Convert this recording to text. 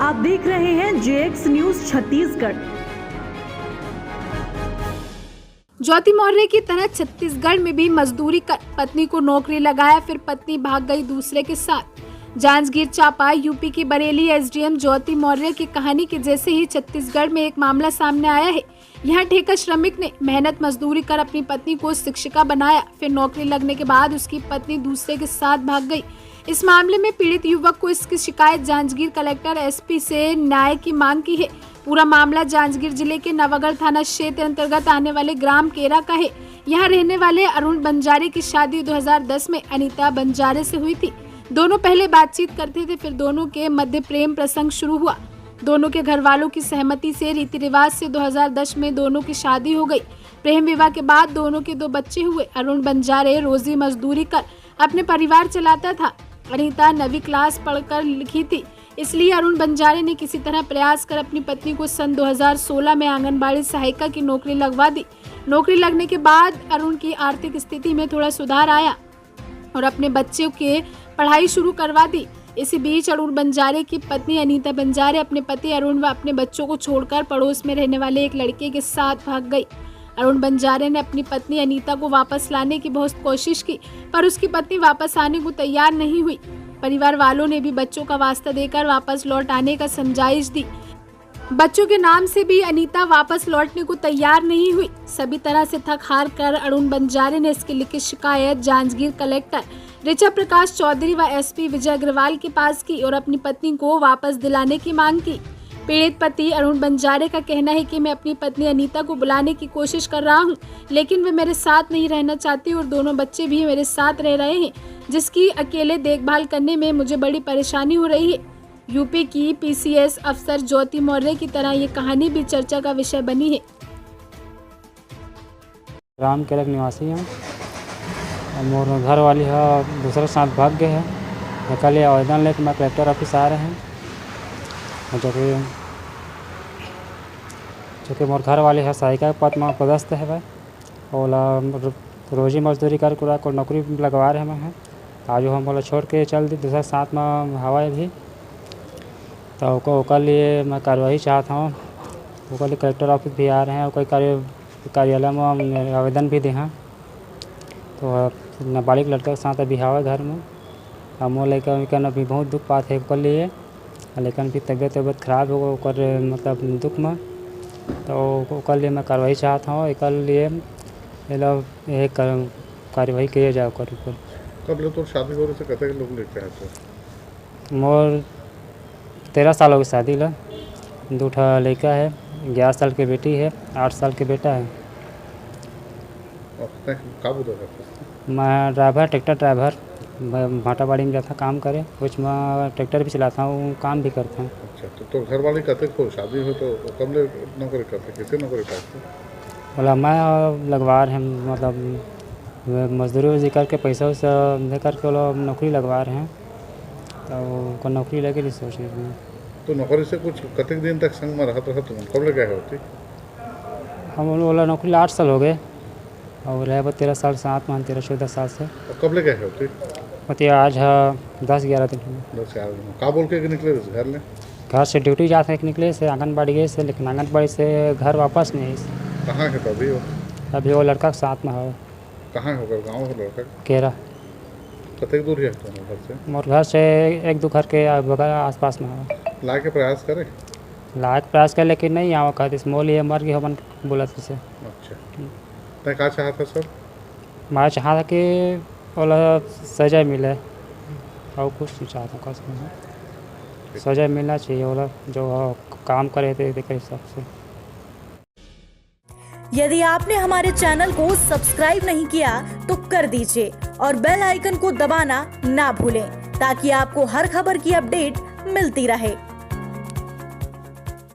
आप देख रहे हैं जेएक्स न्यूज छत्तीसगढ़। ज्योति मौर्य की तरह छत्तीसगढ़ में भी मजदूरी कर पत्नी को नौकरी लगाया, फिर पत्नी भाग गई दूसरे के साथ। जांजगीर चांपा यूपी की बरेली एसडीएम ज्योति मौर्य की कहानी के जैसे ही छत्तीसगढ़ में एक मामला सामने आया है। यहाँ ठेका श्रमिक ने मेहनत मजदूरी कर अपनी पत्नी को शिक्षिका बनाया, फिर नौकरी लगने के बाद उसकी पत्नी दूसरे के साथ भाग गई। इस मामले में पीड़ित युवक को इसकी शिकायत जांजगीर कलेक्टर एसपी से न्याय की मांग की है। पूरा मामला जांजगीर जिले के नवागढ़ थाना क्षेत्र अंतर्गत आने वाले ग्राम केरा का है। यहाँ रहने वाले अरुण बंजारे की शादी 2010 में अनीता बंजारे से हुई थी। दोनों पहले बातचीत करते थे, फिर दोनों के मध्य प्रेम प्रसंग शुरू हुआ। दोनों के घर वालों की सहमति से रीति रिवाज से 2010 में दोनों की शादी हो गई। प्रेम विवाह के बाद दोनों के 2 बच्चे हुए। अरुण बंजारे रोजी मजदूरी कर अपने परिवार चलाता था। अनीता 9वीं क्लास पढ़कर लिखी थी, इसलिए अरुण बंजारे ने किसी तरह प्रयास कर अपनी पत्नी को सन 2016 में आंगनबाड़ी सहायिका की नौकरी लगवा दी। नौकरी लगने के बाद अरुण की आर्थिक स्थिति में थोड़ा सुधार आया और अपने बच्चों के पढ़ाई शुरू करवा दी। इसी बीच अरुण बंजारे की पत्नी अनीता बंजारे अपने पति अरुण व अपने बच्चों को छोड़कर पड़ोस में रहने वाले एक लड़के के साथ भाग गई। अरुण बंजारे ने अपनी पत्नी अनीता को वापस लाने की बहुत कोशिश की, पर उसकी पत्नी वापस आने को तैयार नहीं हुई। परिवार वालों ने भी बच्चों का वास्ता देकर वापस लौट आने का समझाइश दी। बच्चों के नाम से भी अनीता वापस लौटने को तैयार नहीं हुई। सभी तरह से थक हार कर अरुण बंजारे ने इसकी लिखित शिकायत जांजगीर कलेक्टर ऋचा प्रकाश चौधरी व एसपी विजय अग्रवाल के पास की और अपनी पत्नी को वापस दिलाने की मांग की। पीड़ित पति अरुण बंजारे का कहना है कि मैं अपनी पत्नी अनीता को बुलाने की कोशिश कर रहा हूं, लेकिन वे मेरे साथ नहीं रहना चाहती और दोनों बच्चे भी मेरे साथ रह रहे हैं, जिसकी अकेले देखभाल करने में मुझे बड़ी परेशानी हो रही है। यूपी की पीसीएस अफसर ज्योति मौर्य की तरह ये कहानी भी चर्चा का विषय बनी है। ग्राम केरक निवासी हैं। मोर घर वाली है दूसरे के साथ भाग गए हैं। कल ये आवेदन लेकर मैं कलेक्टर ऑफिस आ रहे हैं, जो कि मोर घर वाली है सहायिका पद में पदस्थ है भाई, और रोजी मजदूरी कर पूरा को नौकरी लगवा रहे हैं। आज हम बोला छोड़ के चल दी दूसरे साथ में हवा भी, तो ओकर लिए मैं कार्रवाई चाहता हूँ। ओकर लिए कलेक्टर ऑफिस भी आ रहे हैं और कोई कार्यालय में आवेदन भी दे हैं। तो नाबालिग लड़का के साथ अभी हवा घर में हम लेकर अभी बहुत दुख पात है ओकर लिए, लेकिन भी तबीयत खराब हो ओकर मतलब दुख में, तो ओकर लिए मैं कार्रवाई चाहता हूँ। एक लिए एक कार्रवाई किए जाए ओकर ऊपर। कब तो शादी हो रही से कते लोग लेके आए थे? मोर 13 साल हो गए शादी ला। 2 लड़का है, 11 साल की बेटी है, 8 साल के बेटा है। मैं ड्राइवर, ट्रैक्टर ड्राइवर भाटाबाड़ी में जाता काम करे, कुछ मैं ट्रैक्टर भी चलाता हूँ, काम भी करता हूँ। अच्छा, तो घर वाली कहते को शादी हो तो कब ले नौकरी करते, किसे नौकरी करते? बोला मैं लगवा रहे हैं, मतलब मजदूरी करके पैसा वैसा दे करके वो नौकरी लगवा रहे हैं, तो नौकरी लगे नहीं सोच रहे हैं। तो नौकरी से कुछ कतने दिन तक संग में रहते हो तुम, कब ले गए होती? हम बोला नौकरी 8 साल हो गए और रहे 13 साल से साथ में 13-14 साल से। तो कब ले गए होती? होती आज है 10-11 दिन। 10-11 दिन का बोल के निकले घर ले? घर से ड्यूटी जाते निकले से आंगनबाड़ी गए से, लेकिन आंगनबाड़ी से घर वापस नहीं। कहाँ है तो अभी वो लड़का के साथ में है। कहाँ होगा गाँव है लड़का? केरा। कतने दूर है तुम्हारे घर से? मोर घर से 1-2 घर के बगल आसपास में है। ला के प्रयास करे? लायक प्रयास कर, लेकिन नहीं आवा कहते स्मॉल ही मर गए हमन बोला से। अच्छा, मैं क्या चाहता सर? मैं चाहता कि बोला सजा मिले और कुछ नहीं चाहता, कसम सजा मिलना चाहिए। बोला जो काम करे थे देखे हिसाब से। यदि आपने हमारे चैनल को सब्सक्राइब नहीं किया तो कर दीजिए और बेल आइकन को दबाना ना भूलें, ताकि आपको हर खबर की अपडेट मिलती रहे।